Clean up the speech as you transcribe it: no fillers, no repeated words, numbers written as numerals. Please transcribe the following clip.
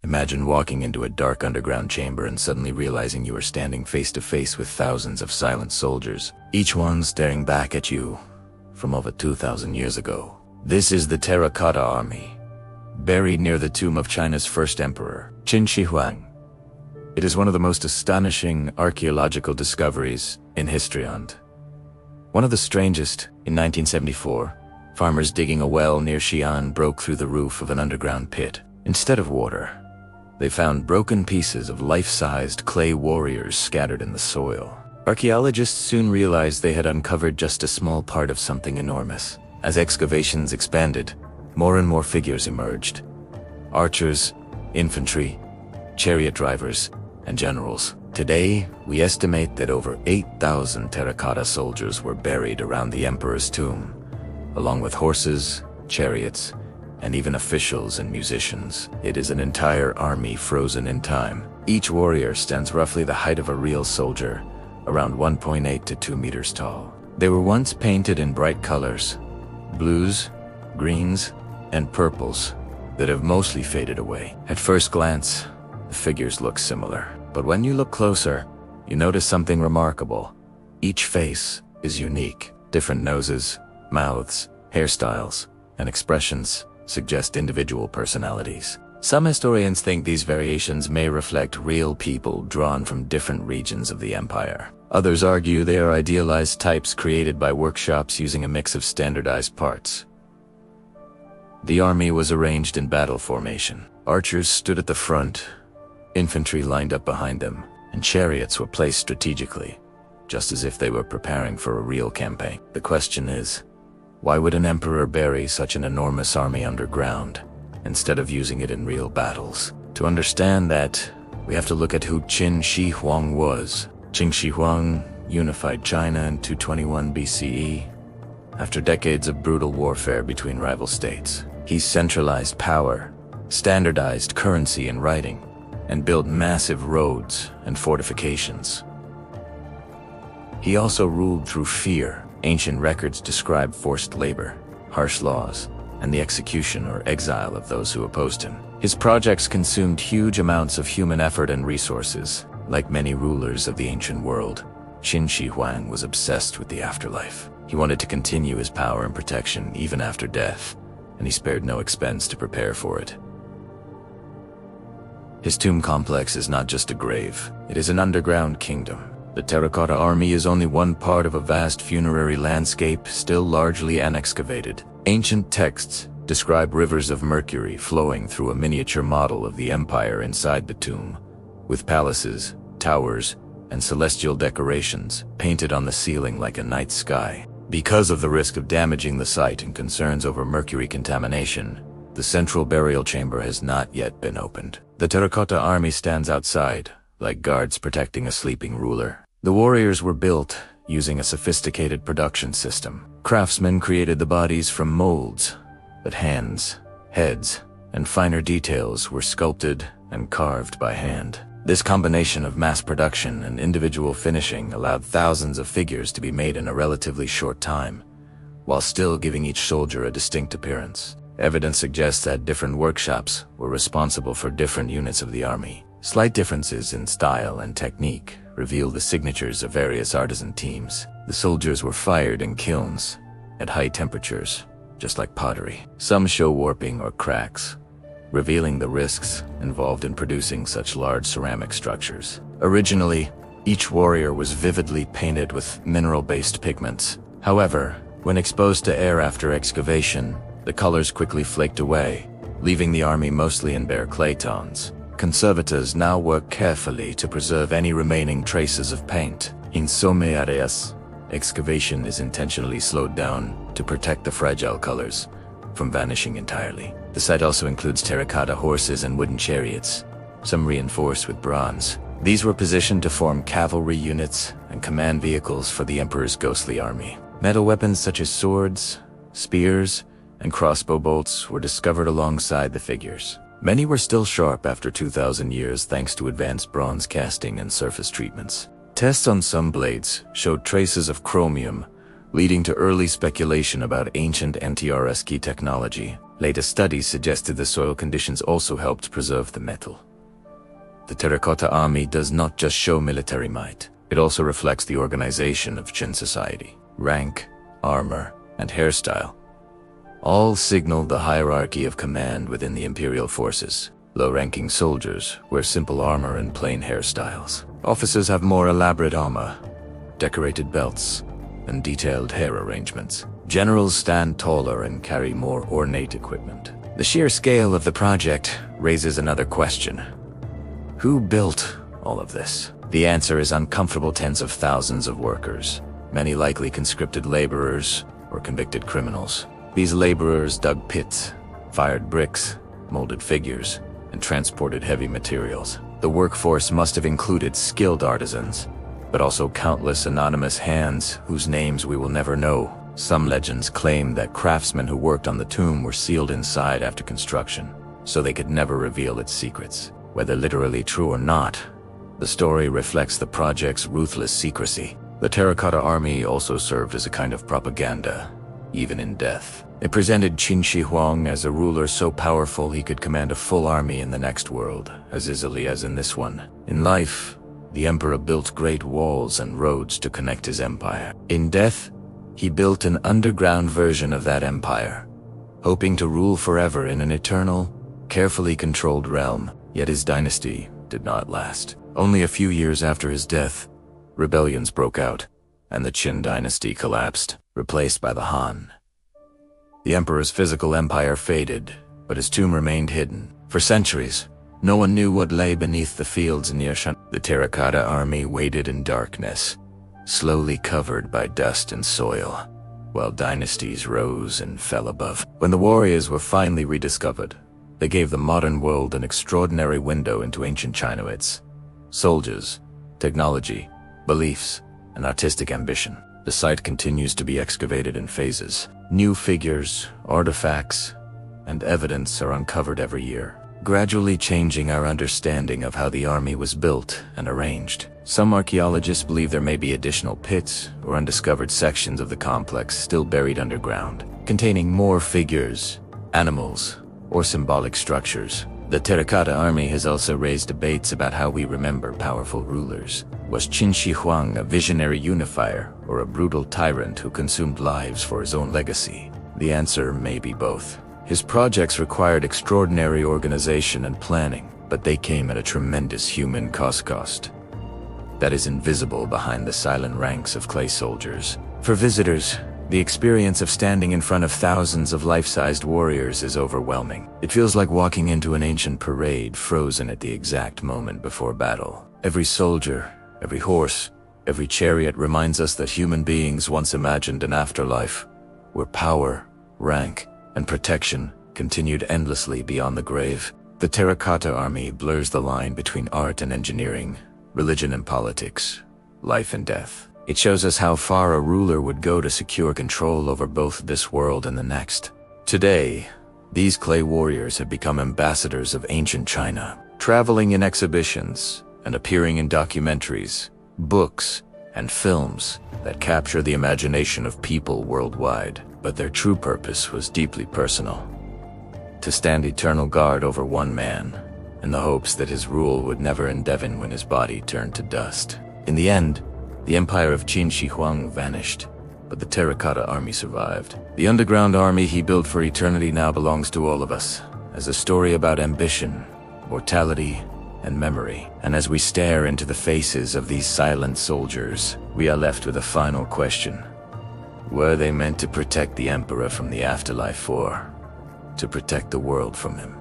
Imagine walking into a dark underground chamber and suddenly realizing you are standing face to face with thousands of silent soldiers, each one staring back at you from over 2,000 years ago. This is the Terracotta Army, buried near the tomb of China's first emperor, Qin Shi Huang. It is one of the most astonishing archaeological discoveries in Xi'an. One of the strangest, in 1974, farmers digging a well near Xi'an broke through the roof of an underground pit. Instead of water, they found broken pieces of life-sized clay warriors scattered in the soil. Archaeologists soon realized they had uncovered just a small part of something enormous. As excavations expanded, more and more figures emerged. Archers, infantry, chariot drivers, and generals. Today, we estimate that over 8,000 terracotta soldiers were buried around the emperor's tomb, along with horses, chariots, and even officials and musicians. It is an entire army frozen in time. Each warrior stands roughly the height of a real soldier, around 1.8 to 2 meters tall. They were once painted in bright colors, blues, greens, and purples, that have mostly faded away. At first glance, the figures look similar. But when you look closer, you notice something remarkable. Each face is unique. Different noses, mouths, hairstyles, and expressions suggest individual personalities. Some historians think these variations may reflect real people drawn from different regions of the empire. Others argue they are idealized types created by workshops using a mix of standardized parts. The army was arranged in battle formation. Archers stood at the front, infantry lined up behind them, and chariots were placed strategically, just as if they were preparing for a real campaign. The question is, why would an emperor bury such an enormous army underground, instead of using it in real battles? To understand that, we have to look at who Qin Shi Huang was. Qin Shi Huang unified China in 221 BCE, after decades of brutal warfare between rival states. He centralized power, standardized currency and writing, and built massive roads and fortifications. He also ruled through fear. Ancient records describe forced labor, harsh laws, and the execution or exile of those who opposed him. His projects consumed huge amounts of human effort and resources. Like many rulers of the ancient world, Qin Shi Huang was obsessed with the afterlife. He wanted to continue his power and protection even after death, and he spared no expense to prepare for it. His tomb complex is not just a grave, it is an underground kingdom. The Terracotta Army is only one part of a vast funerary landscape still largely unexcavated. Ancient texts describe rivers of mercury flowing through a miniature model of the empire inside the tomb, with palaces, towers, and celestial decorations painted on the ceiling like a night sky. Because of the risk of damaging the site and concerns over mercury contamination, the central burial chamber has not yet been opened. The Terracotta Army stands outside, like guards protecting a sleeping ruler. The warriors were built using a sophisticated production system. Craftsmen created the bodies from molds, but hands, heads, and finer details were sculpted and carved by hand. This combination of mass production and individual finishing allowed thousands of figures to be made in a relatively short time, while still giving each soldier a distinct appearance. Evidence suggests that different workshops were responsible for different units of the army. Slight differences in style and technique reveal the signatures of various artisan teams. The soldiers were fired in kilns at high temperatures, just like pottery. Some show warping or cracks, revealing the risks involved in producing such large ceramic structures. Originally, each warrior was vividly painted with mineral-based pigments. However, when exposed to air after excavation, the colors quickly flaked away, leaving the army mostly in bare clay tones. Conservators now work carefully to preserve any remaining traces of paint. In some areas, excavation is intentionally slowed down to protect the fragile colors from vanishing entirely. The site also includes terracotta horses and wooden chariots, some reinforced with bronze. These were positioned to form cavalry units and command vehicles for the emperor's ghostly army. Metal weapons such as swords, spears, and crossbow bolts were discovered alongside the figures. Many were still sharp after 2,000 years thanks to advanced bronze casting and surface treatments. Tests on some blades showed traces of chromium, leading to early speculation about ancient anti-RSK technology. Later studies suggested the soil conditions also helped preserve the metal. The Terracotta Army does not just show military might, it also reflects the organization of Qin society. Rank, armor, and hairstyle all signal the hierarchy of command within the imperial forces. Low-ranking soldiers wear simple armor and plain hairstyles. Officers have more elaborate armor, decorated belts, and detailed hair arrangements. Generals stand taller and carry more ornate equipment. The sheer scale of the project raises another question. Who built all of this? The answer is uncomfortable tens of thousands of workers, many likely conscripted laborers or convicted criminals. These laborers dug pits, fired bricks, molded figures, and transported heavy materials. The workforce must have included skilled artisans, but also countless anonymous hands whose names we will never know. Some legends claim that craftsmen who worked on the tomb were sealed inside after construction, so they could never reveal its secrets. Whether literally true or not, the story reflects the project's ruthless secrecy. The Terracotta Army also served as a kind of propaganda, even in death. It presented Huang as a ruler so powerful he could command a full army in the next world, as easily as in this one. In life, the emperor built great walls and roads to connect his empire. In death, he built an underground version of that empire, hoping to rule forever in an eternal, carefully controlled realm. Yet his dynasty did not last. Only a few years after his death, rebellions broke out, and the Qin dynasty collapsed, replaced by the Han. The emperor's physical empire faded, but his tomb remained hidden. For centuries, no one knew what lay beneath the fields near Xi'an. The Terracotta Army waited in darkness, slowly covered by dust and soil, while dynasties rose and fell above. When the warriors were finally rediscovered, they gave the modern world an extraordinary window into ancient China. Its soldiers, technology, beliefs, and artistic ambition. The site continues to be excavated in phases. New figures, artifacts, and evidence are uncovered every year, gradually changing our understanding of how the army was built and arranged. Some archaeologists believe there may be additional pits or undiscovered sections of the complex still buried underground, containing more figures, animals, or symbolic structures. The Terracotta Army has also raised debates about how we remember powerful rulers. Was Huang a visionary unifier or a brutal tyrant who consumed lives for his own legacy? The answer may be both. His projects required extraordinary organization and planning, but they came at a tremendous human cost that is invisible behind the silent ranks of clay soldiers. For visitors, the experience of standing in front of thousands of life-sized warriors is overwhelming. It feels like walking into an ancient parade frozen at the exact moment before battle. Every soldier, every horse, every chariot reminds us that human beings once imagined an afterlife, where power, rank, and protection continued endlessly beyond the grave. The Terracotta Army blurs the line between art and engineering, religion and politics, life and death. It shows us how far a ruler would go to secure control over both this world and the next. Today, these clay warriors have become ambassadors of ancient China, traveling in exhibitions and appearing in documentaries, books, and films that capture the imagination of people worldwide. But their true purpose was deeply personal: to stand eternal guard over one man, in the hopes that his rule would never end when his body turned to dust. In the end, the empire of Huang vanished, but the Terracotta Army survived. The underground army he built for eternity now belongs to all of us, as a story about ambition, mortality, and memory. And as we stare into the faces of these silent soldiers, we are left with a final question. Were they meant to protect the emperor from the afterlife, or to protect the world from him?